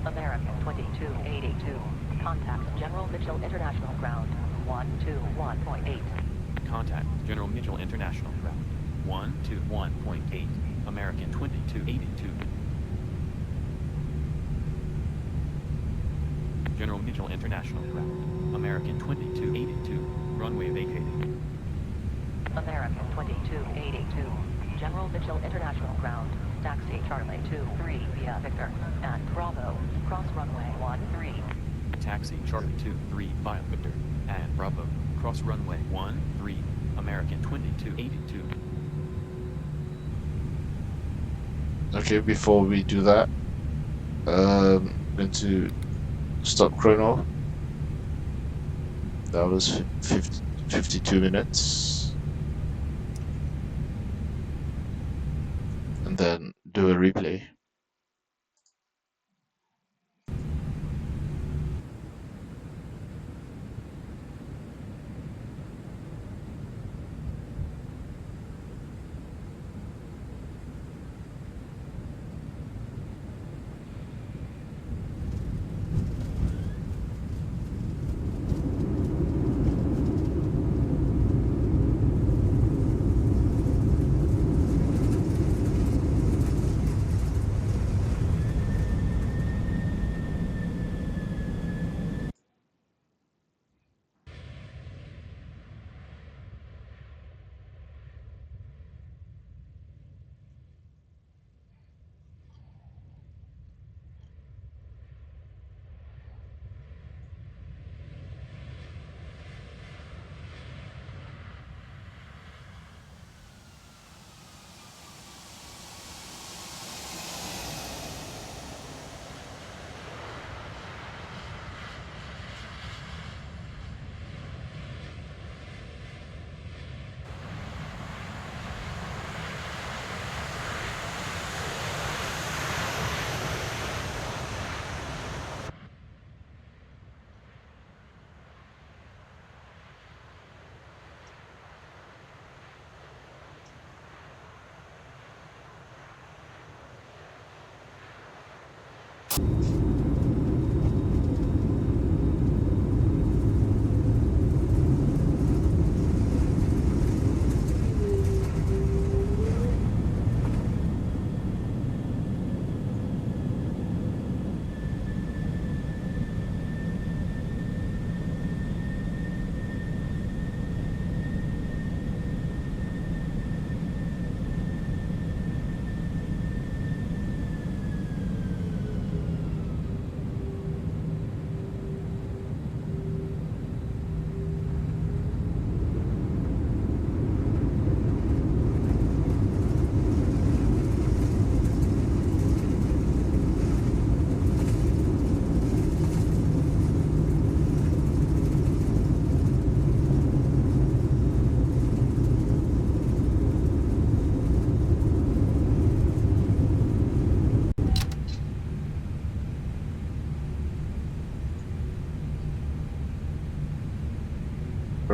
American 2282. Contact General Mitchell International Ground 121.8. Contact General Mitchell International Ground 121.8. American 2282. General Mitchell International Ground. American 2282. Runway vacated. American 2282. General Mitchell International Ground. Taxi Charlie 23 via Victor and Bravo. Cross runway 13. Taxi Charlie 23 via Victor and Bravo. Cross runway 13. American 2282. Okay, before we do that, I'm going to stop chrono. That was 52 minutes. And then do a replay.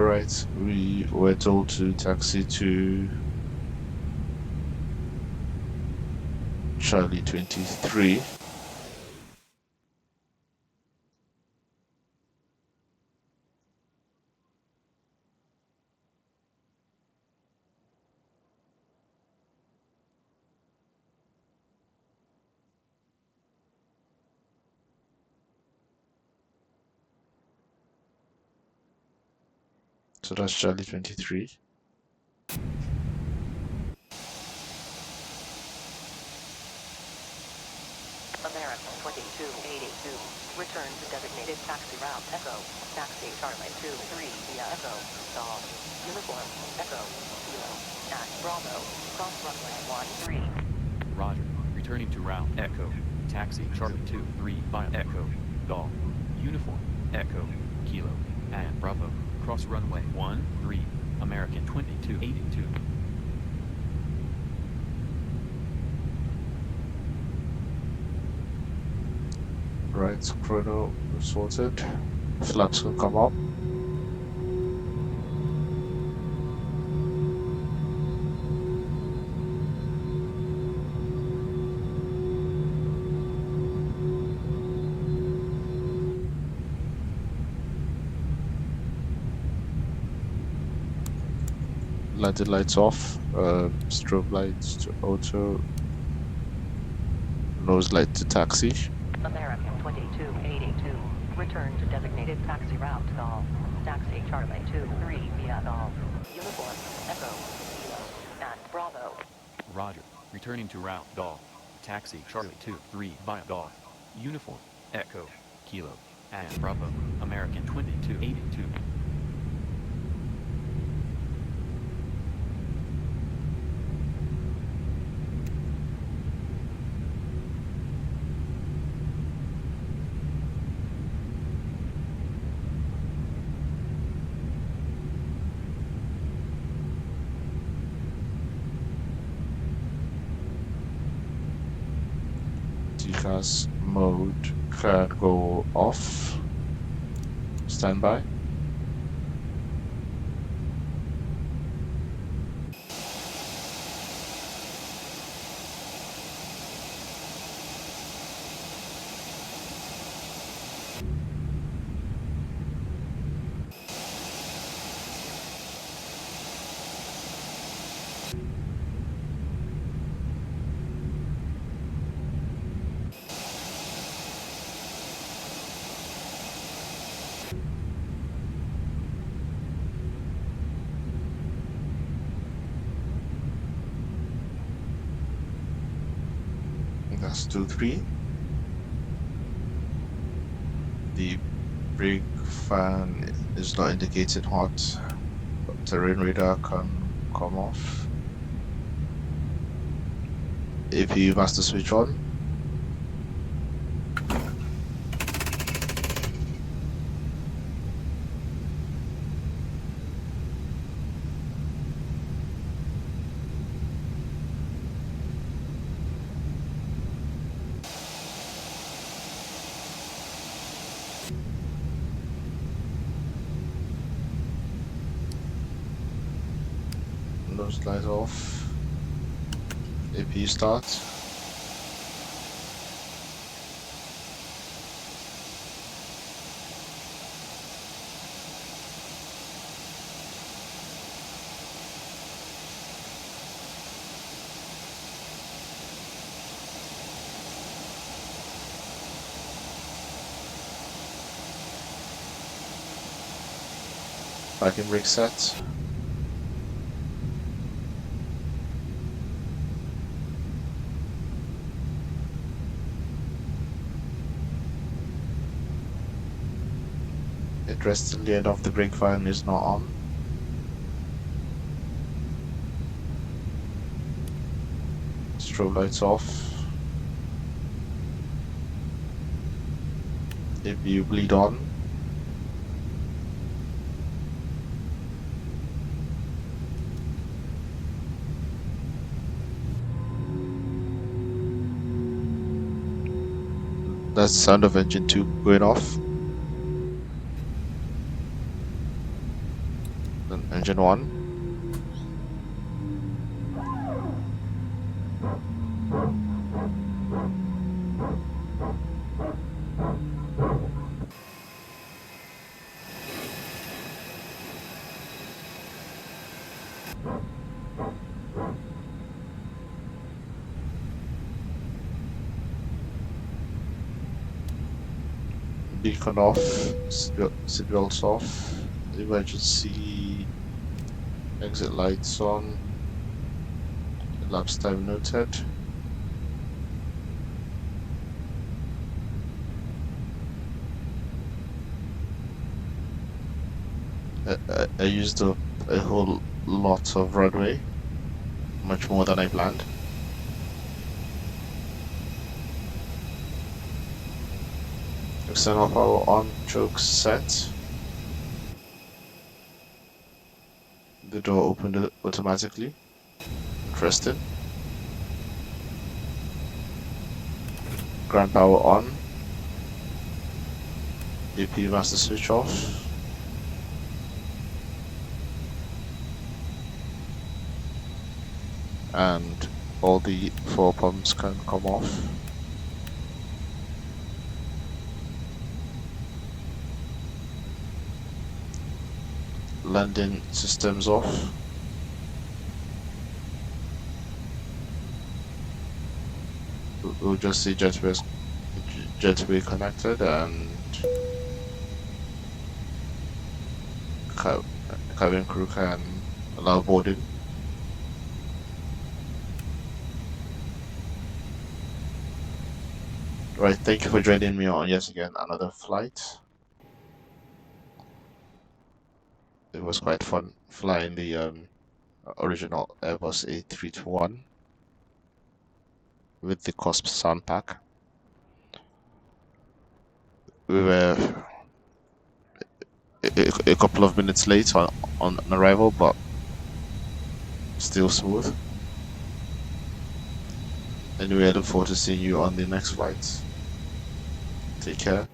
Alright, we were told to taxi to Charlie 23. So that's Charlie 23. American 2282. Return to designated taxi route Echo. Taxi Charlie 23 via Echo. Dog. Uniform. Echo. Kilo. At Bravo. Cross runway 13. Roger. Returning to route Echo. Taxi Charlie 23 via Echo. Golf. Uniform. Echo. Kilo. And Bravo. Cross runway 13. American 2282. Right, chrono sorted. Flaps can come up. Landing lights off, strobe lights to auto, nose light to taxi. American 2282. Return to designated taxi route Golf. Taxi Charlie 23 via Golf. Uniform. Echo. Kilo. At Bravo. Roger. Returning to route Golf. Taxi Charlie 23 via Golf. Uniform. Echo. Kilo. And Bravo. American 2282. TCAS mode can go off. Standby. That's 2-3. The brake fan is not indicated hot, but terrain radar can come off. AP master switch on. Nose light off. AP start. Parking brake set. It rests in the end of the brake fan is not on. Strobe lights off. APU bleed on. That's the sound of engine 2 going off. Engine 1. Beacon off, seatbelts off, emergency exit lights on, elapsed time noted. I used up a whole lot of runway, much more than I planned. External power on, chokes set. The door opened automatically. Interesting. Ground power on. AP master switch off. And all the 4 pumps can come off. Landing systems off. We'll just see jetway connected and cabin crew can allow boarding. Right, thank you for joining me on yet again another flight. It was quite fun flying the original Airbus A321 with the COSP sound pack. We were a couple of minutes late on arrival, but still smooth. Anyway, I look forward to seeing you on the next flight. Take care.